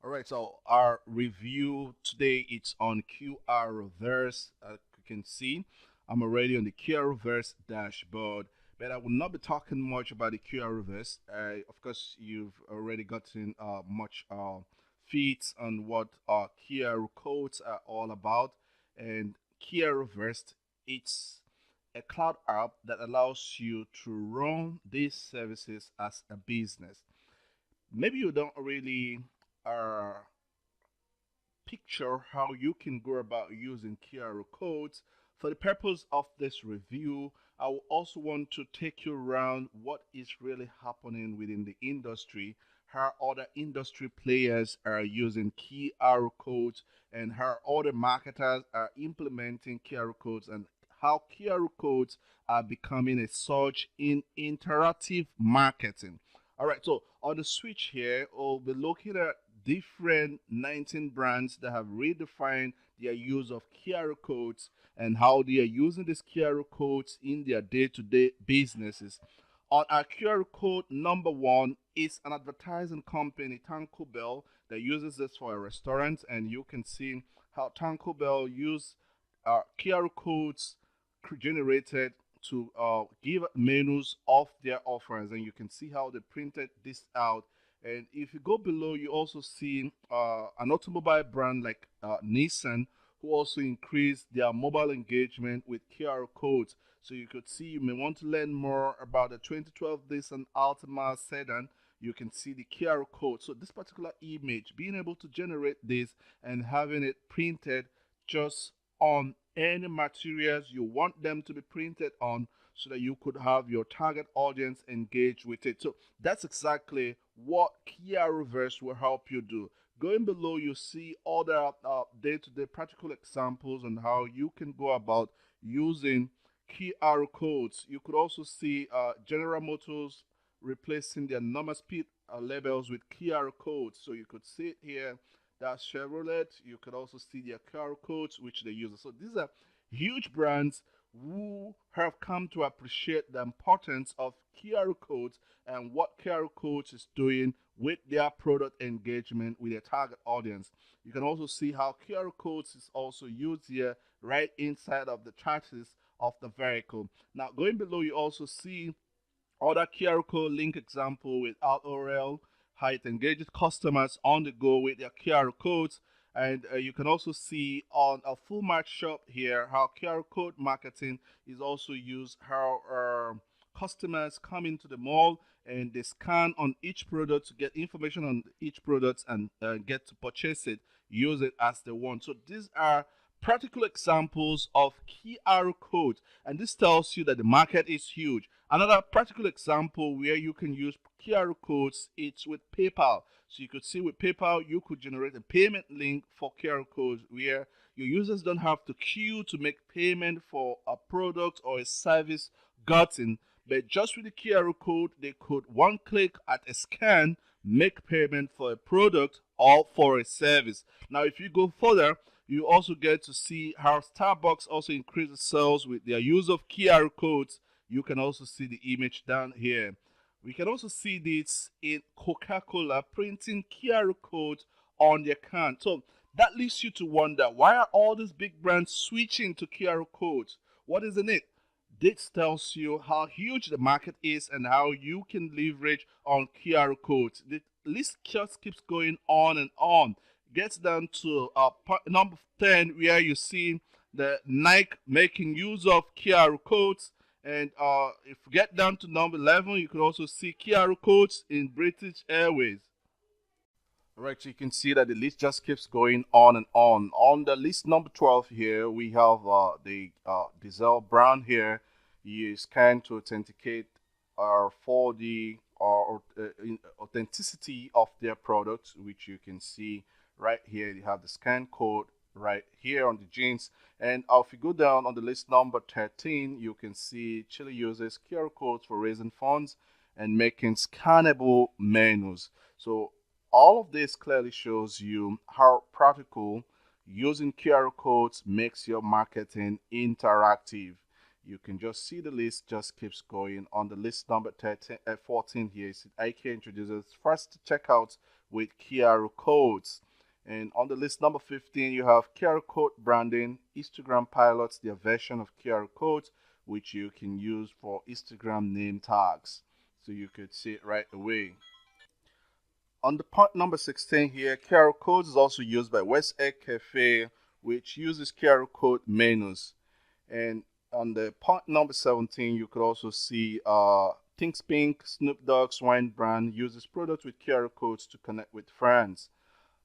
All right, so our review today it's on QRVerse. You can see I'm already on the QRVerse dashboard, but I will not be talking much about the QRVerse. Of course, you've already gotten much feeds on what QR codes are all about, and QRVerse it's a cloud app that allows you to run these services as a business. Maybe you don't really uh, picture how you can go about using QR codes. For the purpose of this review, I will also want to take you around what is really happening within the industry, how other industry players are using QR codes, and how other marketers are implementing QR codes, and how QR codes are becoming a surge in interactive marketing. All right, so on the switch here, we'll be looking at different 19 brands that have redefined their use of QR codes and how they are using these QR codes in their day-to-day businesses. On our QR code number one is an advertising company, Taco Bell, that uses this for a restaurant, and you can see how Taco Bell use QR codes generated to give menus of their offers, and you can see how they printed this out. And if you go below, you also see an automobile brand like Nissan, who also increased their mobile engagement with QR codes. So you could see, you may want to learn more about the 2012 Nissan Altima sedan. You can see the QR code. So this particular image, being able to generate this and having it printed just on any materials you want them to be printed on, so that you could have your target audience engage with it. So that's exactly what QRVerse will help you do. Going below, you see other day-to-day practical examples on how you can go about using QR codes. You could also see General Motors replacing their number speed labels with QR codes. So you could see it here. That's Chevrolet. You could also see their QR codes, which they use. So these are huge brands who have come to appreciate the importance of QR codes and what QR codes is doing with their product engagement with their target audience. You can also see how QR codes is also used here right inside of the chassis of the vehicle. Now, going below, you also see other QR code link example with OutORL, how it engages customers on the go with their QR codes. And you can also see on a full match shop here how QR code marketing is also used, how customers come into the mall and they scan on each product to get information on each product and get to purchase it, use it as they want. So these are practical examples of QR codes, and this tells you that the market is huge. Another practical example where you can use QR codes, it's with PayPal. So you could see with PayPal, you could generate a payment link for QR codes where your users don't have to queue to make payment for a product or a service gotten, but just with the QR code, they could one click at a scan make payment for a product or for a service. Now, if you go further, you also get to see how Starbucks also increases sales with their use of QR codes. You can also see the image down here. We can also see this in Coca-Cola printing QR codes on their can. So that leads you to wonder, why are all these big brands switching to QR codes? What is in it? This tells you how huge the market is and how you can leverage on QR codes. The list just keeps going on and on. Gets down to number 10, where you see the Nike making use of QR codes. And if you get down to number 11, you can also see QR codes in British Airways. Right, so you can see that the list just keeps going on and on. On the list number 12 here, we have the Diesel brand here. You scan to authenticate for the authenticity of their products, which you can see right here. You have the scan code right here on the jeans. And if you go down on the list number 13, you can see Chile uses QR codes for raising funds and making scannable menus. So all of this clearly shows you how practical using QR codes makes your marketing interactive. You can just see the list just keeps going. On the list number 13, 14 here is IK introduces first checkout with QR codes. And on the list number 15, you have QR code branding. Instagram pilots their version of QR codes, which you can use for Instagram name tags. So you could see it right away. On the point number 16 here, QR codes is also used by West Egg Cafe, which uses QR code menus. And on the point number 17, you could also see Things Pink, Snoop Dogg's wine brand, uses products with QR codes to connect with friends.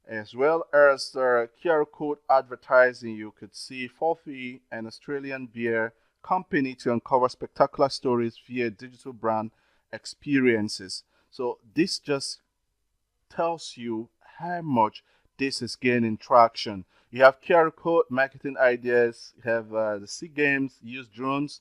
As well as QR code advertising, you could see Forfeit, an Australian beer company, to uncover spectacular stories via digital brand experiences. So this just tells you how much this is gaining traction. You have QR code marketing ideas. You have the Sea Games use drones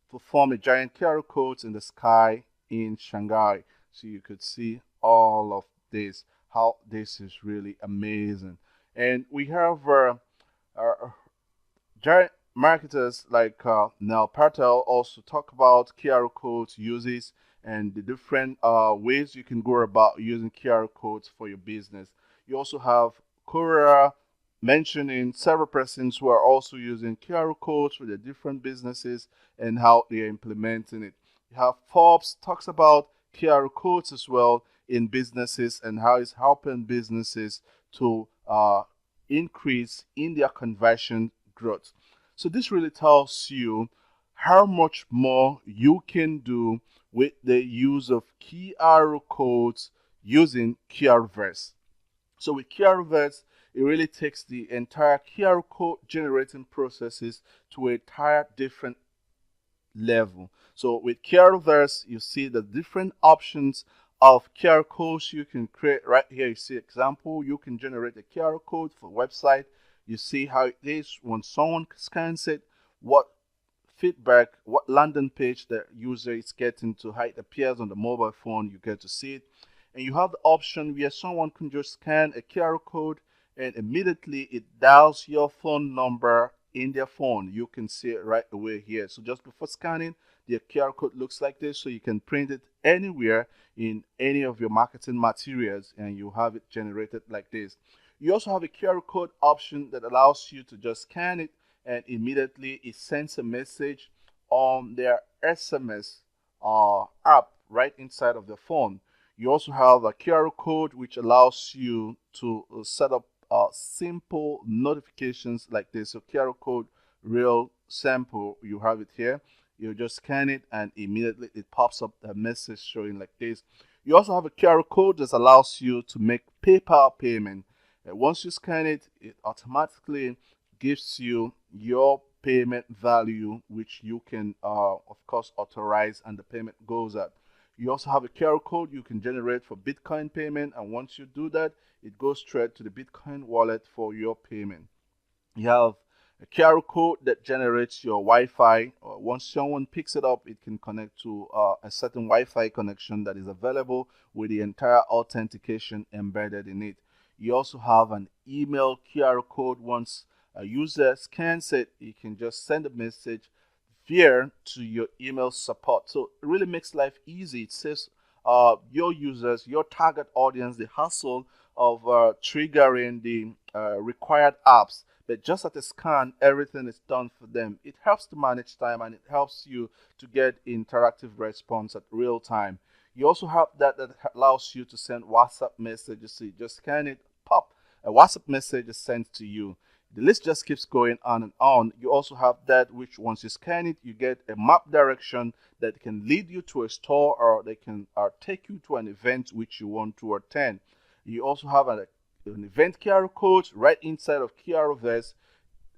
to form a giant QR codes in the sky in Shanghai. So you could see all of this, how this is really amazing. And we have giant marketers like Neil Patel also talk about QR codes uses and the different ways you can go about using QR codes for your business. You also have Cora mentioning several persons who are also using QR codes for their different businesses and how they are implementing it. You have Forbes talks about QR codes as well in businesses and how it's helping businesses to increase in their conversion growth. So this really tells you how much more you can do with the use of QR codes using QRVerse. So with QRVerse, it really takes the entire QR code generating processes to a entire different level. So with QRVerse, you see the different options of QR codes you can create. Right here you see example, you can generate a QR code for website. You see how it is when someone scans it, what feedback, what landing page the user is getting, to how it appears on the mobile phone. You get to see it. And you have the option where someone can just scan a QR code and immediately it dials your phone number in their phone. You can see it right away here. So just before scanning, the QR code looks like this, so you can print it anywhere in any of your marketing materials and you have it generated like this. You also have a QR code option that allows you to just scan it and immediately it sends a message on their SMS app right inside of the phone. You also have a QR code which allows you to set up simple notifications like this. So QR code real sample, you have it here. You just scan it and immediately it pops up a message showing like this. You also have a QR code that allows you to make PayPal payment. Once you scan it, it automatically gives you your payment value, which you can, of course, authorize, and the payment goes up. You also have a QR code you can generate for Bitcoin payment, and once you do that, it goes straight to the Bitcoin wallet for your payment. You have a QR code that generates your Wi-Fi. Once someone picks it up, it can connect to a certain Wi-Fi connection that is available with the entire authentication embedded in it. You also have an email QR code. Once a user scans it, you can just send a message via to your email support. So it really makes life easy. It saves your users, your target audience, the hassle of triggering the required apps. But just at a scan, everything is done for them. It helps to manage time and it helps you to get interactive response at real time. You also have that allows you to send WhatsApp messages. So you just scan it, pop, a WhatsApp message is sent to you. The list just keeps going on and on. You also have that which once you scan it, you get a map direction that can lead you to a store or they can take you to an event which you want to attend. You also have an event QR code right inside of QRVerse.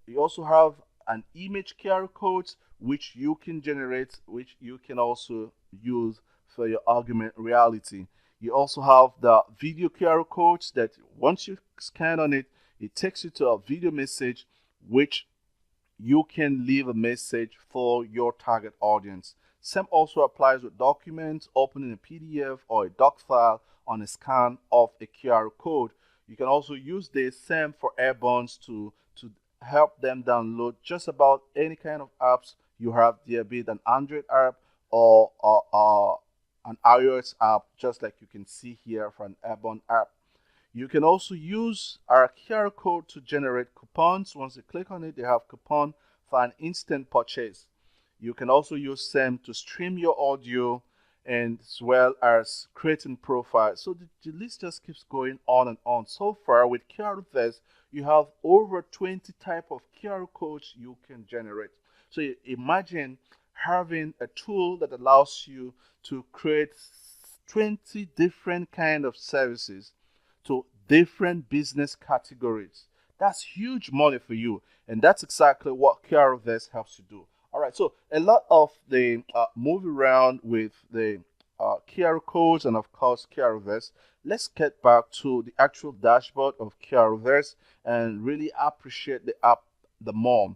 You also have an image QR code which you can generate, which you can also use for your augmented reality. You also have the video QR codes that once you scan on it, it takes you to a video message which you can leave a message for your target audience. Same also applies with documents, opening a PDF or a doc file on a scan of a QR code. You can also use the same for airbornes to help them download just about any kind of apps you have there, be it an Android app or an iOS app, just like you can see here for an airborne app. You can also use our QR code to generate coupons. Once you click on it, they have coupon for an instant purchase. You can also use them to stream your audio and as well as creating profiles. So the list just keeps going on and on. So far with QRVerse, you have over 20 type of QR codes you can generate. So imagine having a tool that allows you to create 20 different kind of services to different business categories. That's huge money for you, and that's exactly what QRVerse helps you do. All right, so a lot of the move around with the QR codes and of course QRVerse. Let's get back to the actual dashboard of QRVerse and really appreciate the app the more.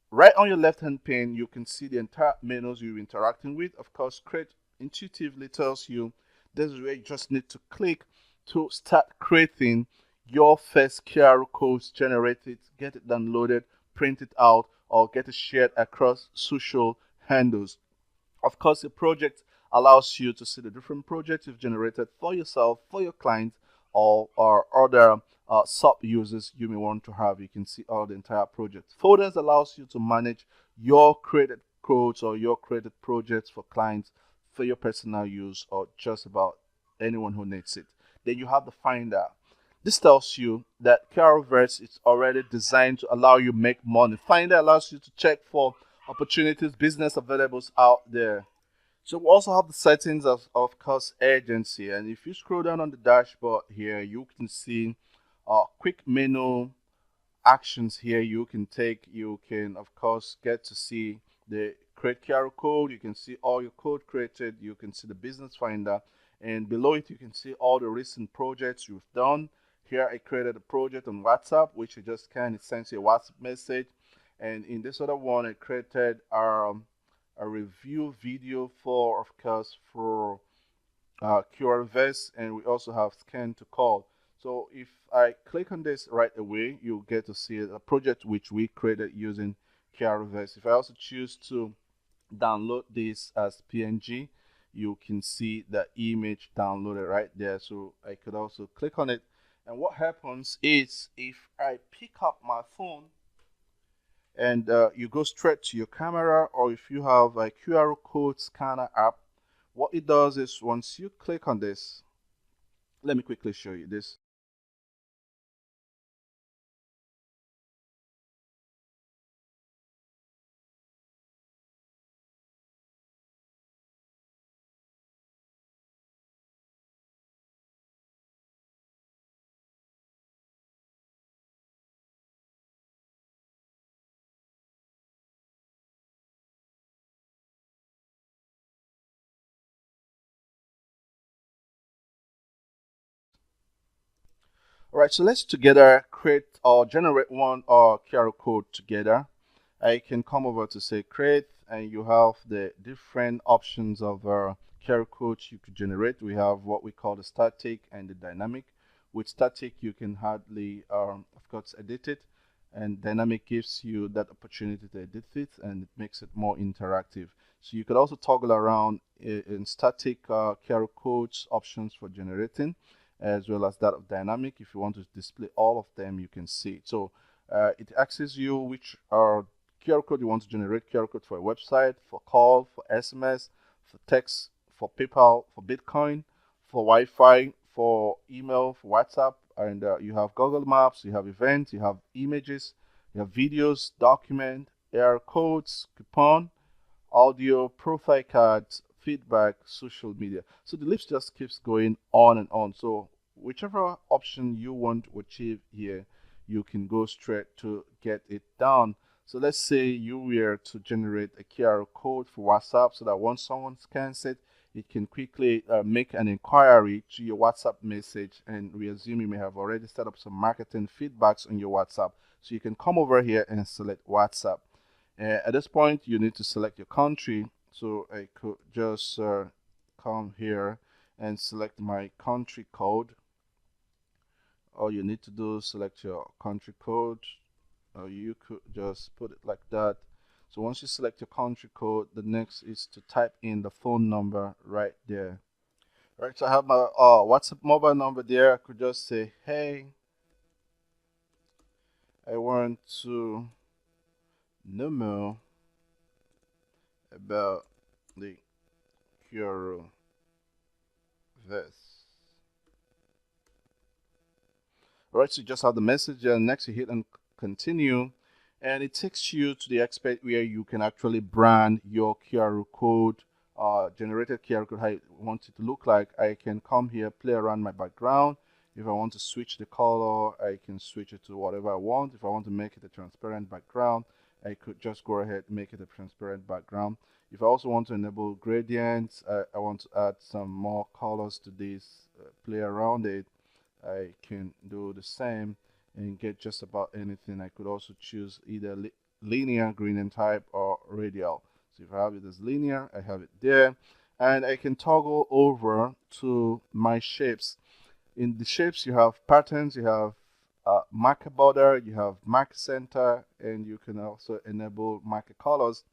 Right on your left hand pane, you can see the entire menus you're interacting with. Of course, Create intuitively tells you this is where you just need to click to start creating your first QR codes, generate it, get it downloaded, print it out, or get it shared across social handles. Of course, the project allows you to see the different projects you've generated for yourself, for your clients, or other sub users you may want to have. You can see all the entire project. Folders allows you to manage your created codes or your created projects for clients for your personal use or just about anyone who needs it. Then you have the Finder. This tells you that QRVerse is already designed to allow you make money. Finder allows you to check for opportunities, business availables out there. So we also have the settings of course urgency, and if you scroll down on the dashboard here, you can see quick menu actions here you can take. You can of course get to see the create QR code. You can see all your code created. You can see the business finder, and below it you can see all the recent projects you've done. Here I created a project on WhatsApp, which you just kind of send you a WhatsApp message, and in this other one I created a review video for, of course, for QRVerse, and we also have scan to call. So if I click on this right away, you'll get to see a project which we created using QRVerse. If I also choose to download this as PNG, you can see the image downloaded right there. So I could also click on it, and what happens is if I pick up my phone and you go straight to your camera, or if you have a QR code scanner app, what it does is once you click on this, let me quickly show you this. All right, so let's together create or generate one QR code together. I can come over to say create, and you have the different options of QR codes you could generate. We have what we call the static and the dynamic. With static, you can hardly, of course, edit it, and dynamic gives you that opportunity to edit it, and it makes it more interactive. So you could also toggle around in static QR codes options for generating, as well as that of dynamic. If you want to display all of them, you can see it. So it asks you which are QR code you want to generate. QR code for a website, for call, for SMS, for text, for PayPal, for Bitcoin, for Wi-Fi, for email, for WhatsApp, and you have Google Maps, you have events, you have images, you have videos, document, AR codes, coupon, audio, profile cards, feedback, social media. So the list just keeps going on and on. So whichever option you want to achieve here, you can go straight to get it done. So let's say you were to generate a QR code for WhatsApp so that once someone scans it, it can quickly make an inquiry to your WhatsApp message, and we assume you may have already set up some marketing feedbacks on your WhatsApp. So you can come over here and select WhatsApp. At this point, you need to select your country. So I could just come here and select my country code. All you need to do is select your country code. Or you could just put it like that. So once you select your country code, the next is to type in the phone number right there. Right, so I have my WhatsApp mobile number there. I could just say, hey, I want to know more about the QRVerse. Alright, so you just have the message, and next you hit and continue, and it takes you to the aspect where you can actually brand your QR code, generated QR code, how you want it to look like. I can come here, play around my background. If I want to switch the color, I can switch it to whatever I want. If I want to make it a transparent background, I could just go ahead and make it a transparent background. If I also want to enable gradients, I want to add some more colors to this, play around it, I can do the same and get just about anything. I could also choose either linear gradient type or radial. So if I have it as linear, I have it there. And I can toggle over to my shapes. In the shapes, you have patterns, you have marker border, you have marker center, and you can also enable marker colors.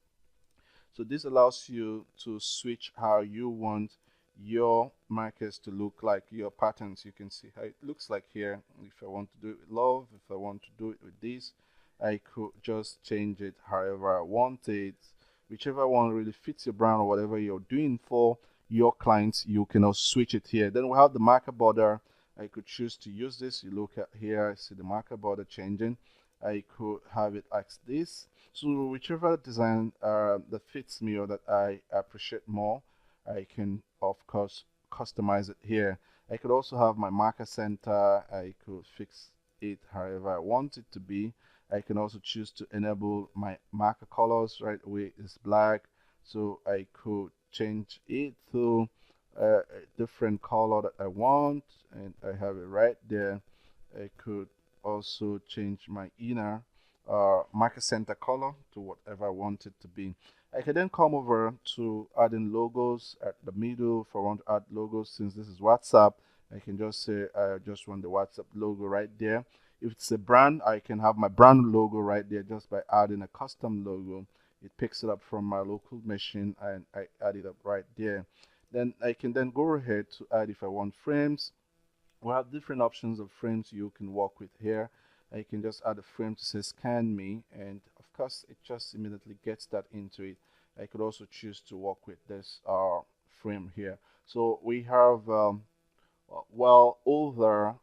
So this allows you to switch how you want your markers to look like, your patterns. You can see how it looks like here. If I want to do it with love, if I want to do it with this, I could just change it however I want it. Whichever one really fits your brand or whatever you're doing for your clients, you can also switch it here. Then we have the marker border. I could choose to use this. You look at here, I see the marker border changing. I could have it like this. So whichever design that fits me or that I appreciate more, I can of course customize it here. I could also have my marker center. I could fix it however I want it to be. I can also choose to enable my marker colors right away is black, so I could change it to a different color that I want, and I have it right there. I could also change my inner marker center color to whatever I want it to be. I can then come over to adding logos at the middle. If I want to add logos, since this is WhatsApp, I can just say I just want the WhatsApp logo right there. If it's a brand, I can have my brand logo right there just by adding a custom logo. It picks it up from my local machine and I add it up right there. Then I can then go ahead to add if I want frames. We have different options of frames you can work with here. I can just add a frame to say scan me, and of course it just immediately gets that into it. I could also choose to work with this frame here. So we have well over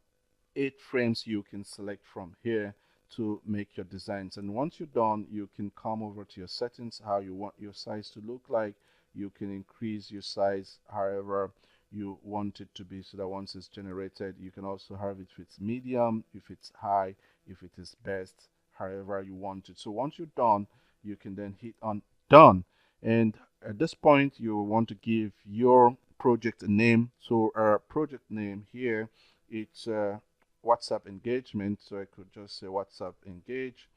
8 frames you can select from here to make your designs. And once you're done, you can come over to your settings, how you want your size to look like. You can increase your size however you want it to be, so that once it's generated, you can also have it if it's medium, if it's high, if it is best, however you want it. So once you're done, you can then hit on done. And at this point, you want to give your project a name. So our project name here, it's WhatsApp engagement. So I could just say WhatsApp engage.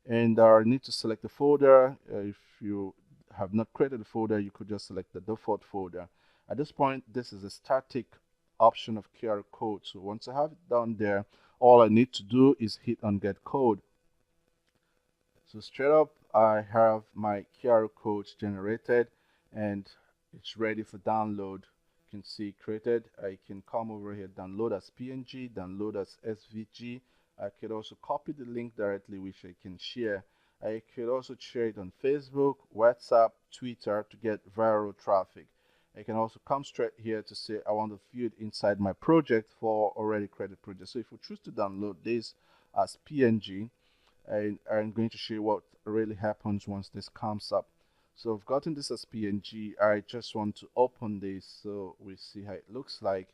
And I need to select the folder. If you have not created a folder, you could just select the default folder. At this point, this is a static option of QR code. So once I have it done there, all I need to do is hit on get code. So straight up, I have my QR code generated and it's ready for download. You can see created. I can come over here, download as PNG, download as SVG. I could also copy the link directly, which I can share. I could also share it on Facebook, WhatsApp, Twitter to get viral traffic. I can also come straight here to say I want to view it inside my project for already created project. So if we choose to download this as PNG, I'm going to show you what really happens once this comes up. So I've gotten this as PNG. I just want to open this so we see how it looks like.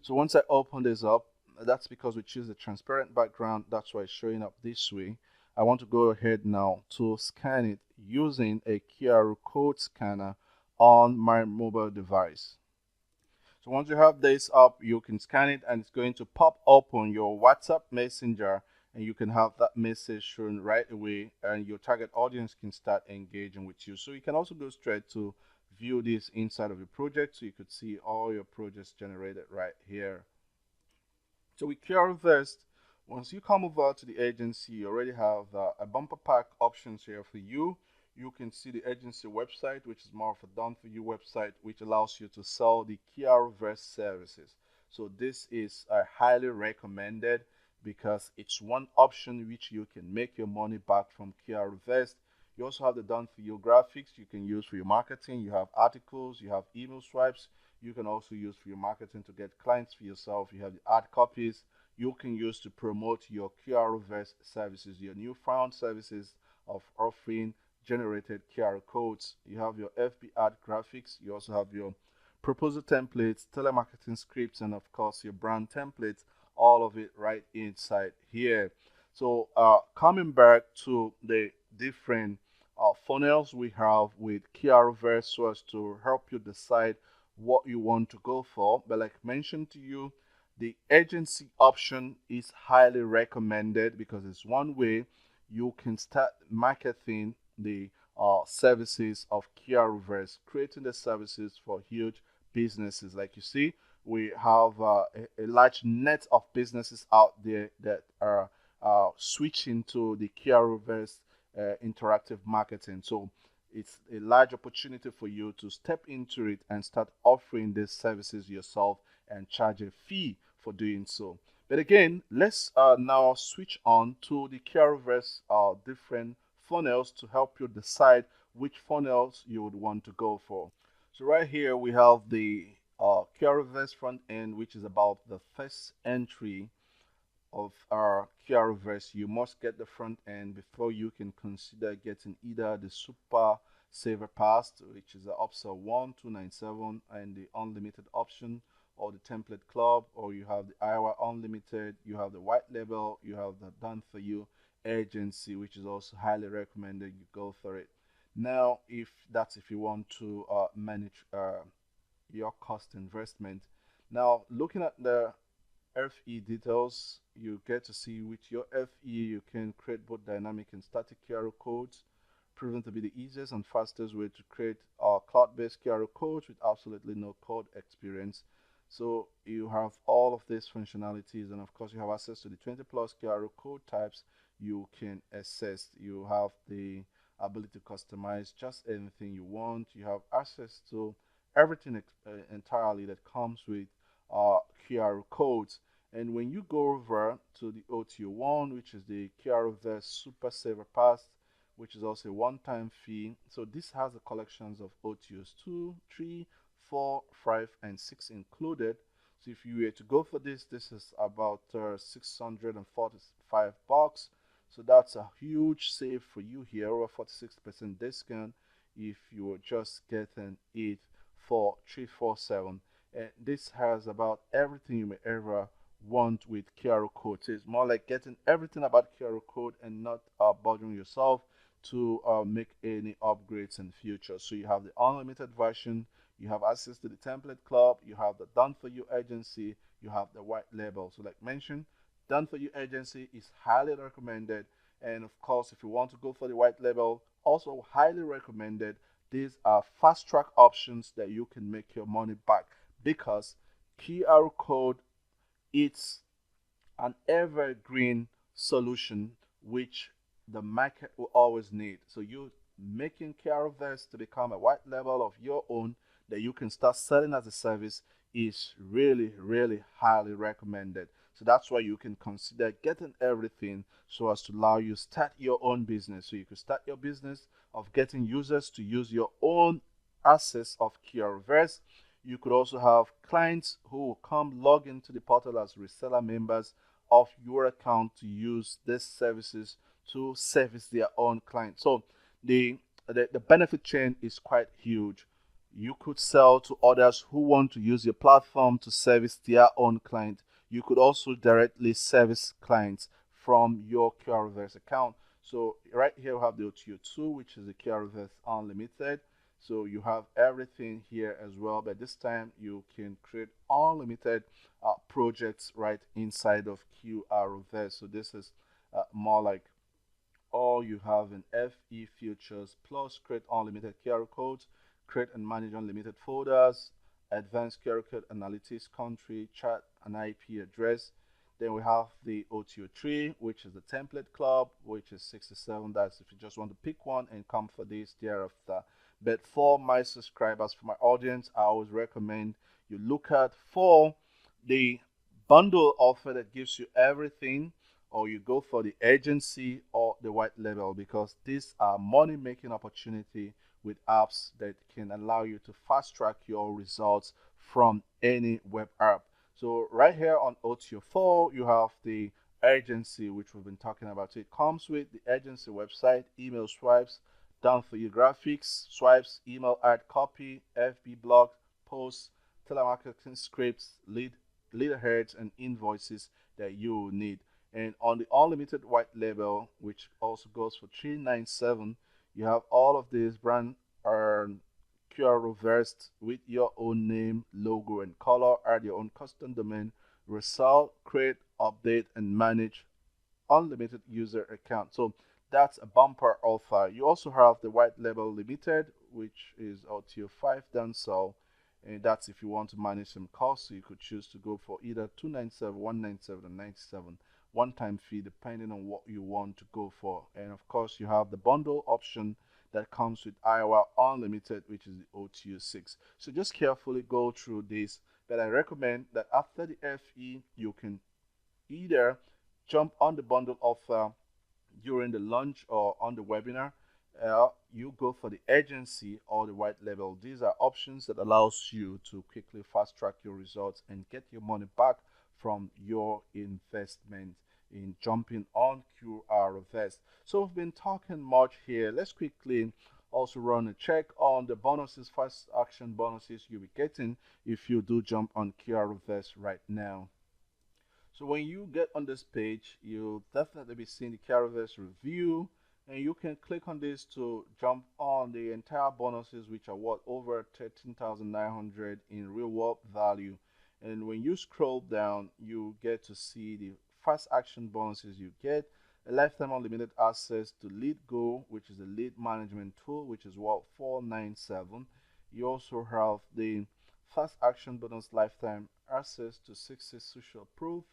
So once I open this up, that's because we choose a transparent background. That's why it's showing up this way. I want to go ahead now to scan it using a QR code scanner on my mobile device. So once you have this up, you can scan it and it's going to pop up on your WhatsApp Messenger, and you can have that message shown right away and your target audience can start engaging with you. So you can also go straight to view this inside of your project, so you could see all your projects generated right here. So with QRVerse, Once you come over to the agency, you already have a bumper pack options here for you. You can see the agency website, which is more of a done for you website, which allows you to sell the QRVerse services. So this is highly recommended because it's one option which you can make your money back from QRVerse. You also have the done for you graphics you can use for your marketing. You have articles, you have email swipes. You can also use for your marketing to get clients for yourself. You have the ad copies you can use to promote your QRVerse services, your newfound services of offering generated QR codes. You have your FB ad graphics. You also have your proposal templates, telemarketing scripts, and of course your brand templates. All of it right inside here. So coming back to the different funnels we have with QRVerse so as to help you decide what you want to go for. But like mentioned to you, the agency option is highly recommended because it's one way you can start marketing the services of QRVerse, creating the services for huge businesses. Like you see, we have a large net of businesses out there that are switching to the QRVerse interactive marketing. So it's a large opportunity for you to step into it and start offering these services yourself and charge a fee for doing so. But again, let's now switch on to the QRVerse different funnels to help you decide which funnels you would want to go for. So right here we have the QRVerse front end, which is about the first entry of our QRVerse. You must get the front end before you can consider getting either the Super Saver Pass, which is the upsell 1297 and the unlimited option, or the template club, or you have the Iowa unlimited, you have the white label, you have the done for you agency, which is also highly recommended you go for it. Now if you want to manage your cost investment. Now looking at the FE details, you get to see with your FE you can create both dynamic and static QR codes, proven to be the easiest and fastest way to create cloud-based QR codes with absolutely no code experience. So you have all of these functionalities, and of course you have access to the 20 plus QR code types you can access. You have the ability to customize just anything you want. You have access to everything entirely that comes with QR codes. And when you go over to the OTO1, which is the QRVerse Super Saver Pass, which is also a one-time fee. So this has the collections of OTOs 2, 3, 4, 5, and 6 included. So if you were to go for this, this is about 645 bucks. So that's a huge save for you here, over 46% discount if you were just getting it for 347. And this has about everything you may ever want with QR code. So it's more like getting everything about QR code and not bothering yourself to make any upgrades in future. So you have the unlimited version, you have access to the template club, you have the done for you agency, you have the white label. So like mentioned, done for you agency is highly recommended, and of course if you want to go for the white label, also highly recommended. These are fast track options that you can make your money back because QR code, it's an evergreen solution which the market will always need. So you making QRVerse to become a white label of your own that you can start selling as a service is really, really highly recommended. So that's why you can consider getting everything so as to allow you start your own business. So you can start your business of getting users to use your own assets of QRVerse. You could also have clients who will come log into the portal as reseller members of your account to use these services to service their own clients. So the benefit chain is quite huge. You could sell to others who want to use your platform to service their own client. You could also directly service clients from your QRVerse account. So right here we have the OTO2, which is the QRVerse Unlimited. So you have everything here as well, but this time you can create unlimited projects right inside of QRVerse. So this is more like all you have in FE Futures plus create unlimited QR codes, create and manage unlimited folders, advanced QR code analytics, country, chat, and IP address. Then we have the OTO3, which is the template club, which is 67. That's if you just want to pick one and come for this thereafter. But for my subscribers, for my audience, I always recommend you look at for the bundle offer that gives you everything, or you go for the agency or the white label, because these are money making opportunity with apps that can allow you to fast track your results from any web app. So right here on OTO4, you have the agency, which we've been talking about. So it comes with the agency website, email swipes, done for you graphics, swipes, email ad copy, FB blog, posts, telemarketing scripts, lead and invoices that you will need. And on the unlimited white label, which also goes for 397, you have all of these brand QRVerse with your own name, logo, and color. Add your own custom domain, resell, create, update, and manage unlimited user account. So that's a bumper offer. You also have the white label limited, which is OTO5 done so, and that's if you want to manage some costs. So you could choose to go for either 297, 197, or 97 one-time fee depending on what you want to go for. And of course, you have the bundle option that comes with Iowa Unlimited, which is the OTO6. So just carefully go through this. But I recommend that after the FE, you can either jump on the bundle offer during the launch or on the webinar. You go for the agency or the white label. These are options that allows you to quickly fast track your results and get your money back from your investment in jumping on QRVerse. So we've been talking much here. Let's quickly also run a check on the bonuses, fast action bonuses you'll be getting if you do jump on QRVerse right now. So when you get on this page, you'll definitely be seeing the QRVerse review, and you can click on this to jump on the entire bonuses, which are worth over 13,900 in real world value. And when you scroll down, you get to see the fast action bonuses you get: a lifetime unlimited access to LeadGo, which is a lead management tool, which is worth 497. You also have the fast action bonus lifetime access to 60 social proof,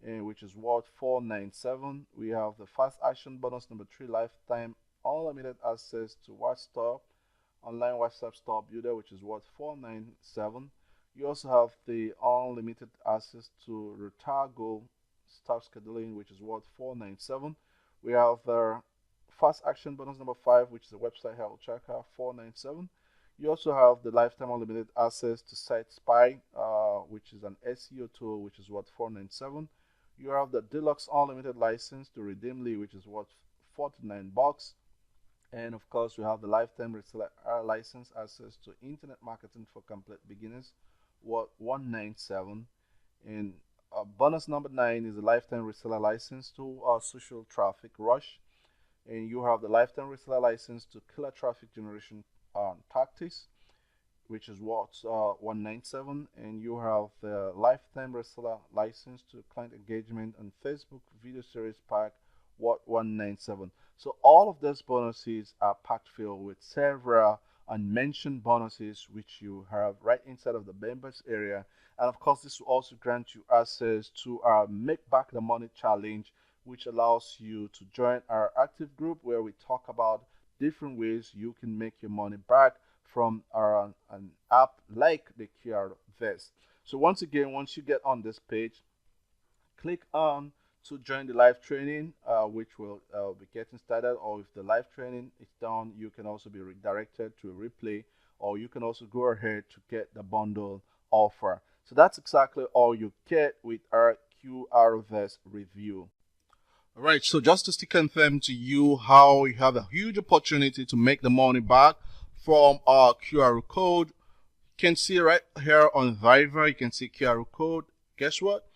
which is worth 497. We have the fast action bonus number 3, lifetime unlimited access to WhatsApp online WhatsApp store builder, which is worth 497. You also have the unlimited access to Retargo staff scheduling, which is worth 497. We have the fast action bonus number 5, which is a website health tracker, 497. You also have the lifetime unlimited access to Site Spy, which is an SEO tool, which is worth 497. You have the deluxe unlimited license to Redeemly, which is worth 49 bucks. And of course, we have the lifetime reseller license access to internet marketing for complete beginners, worth 197. And bonus number 9 is the lifetime reseller license to social traffic rush. And you have the lifetime reseller license to killer traffic generation tactics, which is worth 197. And you have the lifetime reseller license to client engagement and Facebook video series pack, worth 197. So all of those bonuses are packed filled with several unmentioned bonuses, which you have right inside of the members area. And of course, this will also grant you access to our Make Back the Money challenge, which allows you to join our active group where we talk about different ways you can make your money back from an app like the QRVerse. So once again, once you get on this page, click on to join the live training, which will be getting started. Or if the live training is done, you can also be redirected to a replay, or you can also go ahead to get the bundle offer. So that's exactly all you get with our QRVerse review. All right, so just to confirm to you how you have a huge opportunity to make the money back from our QR code. You can see right here on Viver, you can see QR code. Guess what?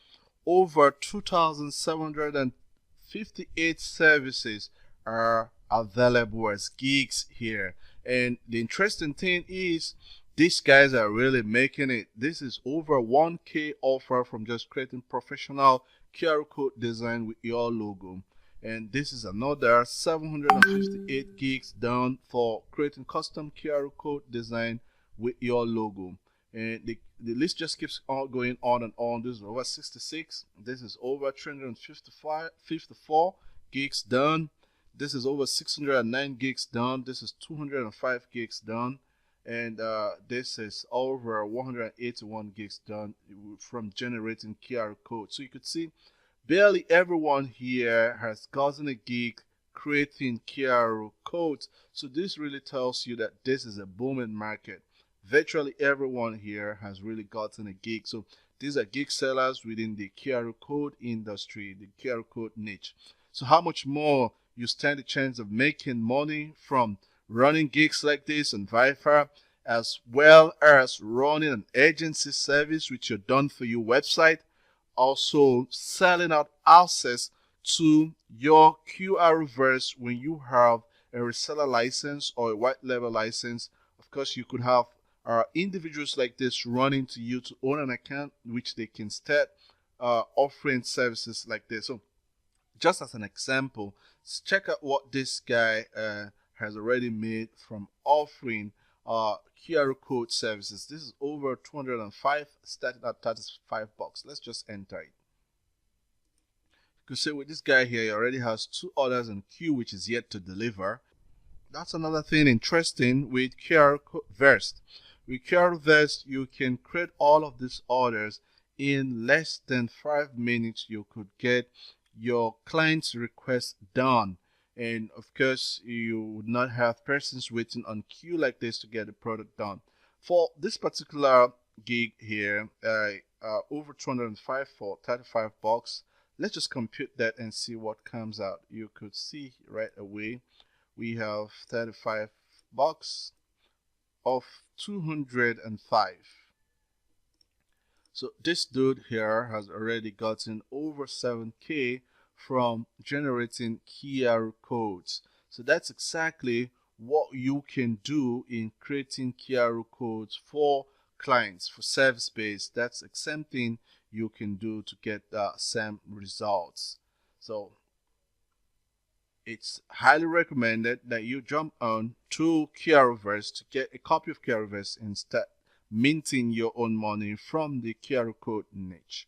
Over 2,758 services are available as gigs here. And the interesting thing is, these guys are really making it. This is over 1K offer from just creating professional QR code design with your logo. And this is another 758 gigs done for creating custom QR code design with your logo. And the list just keeps on going on and on. This is over 66. This is over 54 gigs done. This is over 609 gigs done. This is 205 gigs done. And this is over 181 gigs done from generating QR code. So you could see barely everyone here has gotten a gig creating QR codes. So this really tells you that this is a booming market. Virtually everyone here has really gotten a gig. So these are gig sellers within the QR code industry, the QR code niche. So how much more you stand a chance of making money from running gigs like this on Viper, as well as running an agency service with your done for you website, also selling out access to your QRVerse when you have a reseller license or a white label license. Of course, you could have individuals like this running to you to own an account which they can start offering services like this. So just as an example, check out what this guy has already made from offering QR code services. This is over 205, starting at 35 bucks. Let's just enter it. You can see with this guy here, he already has 2 orders in queue which is yet to deliver. That's another thing interesting with QRVerse. With QRVerse, you can create all of these orders in less than 5 minutes. You could get your client's request done, and of course you would not have persons waiting on queue like this to get the product done. For this particular gig here, over 205 for 35 bucks. Let's just compute that and see what comes out. You could see right away we have 35 bucks of 205. So this dude here has already gotten over 7K from generating QR codes. So that's exactly what you can do in creating QR codes for clients, for service based. That's the same thing you can do to get same results. So it's highly recommended that you jump on to QRVerse to get a copy of QRVerse and start minting your own money from the QR code niche.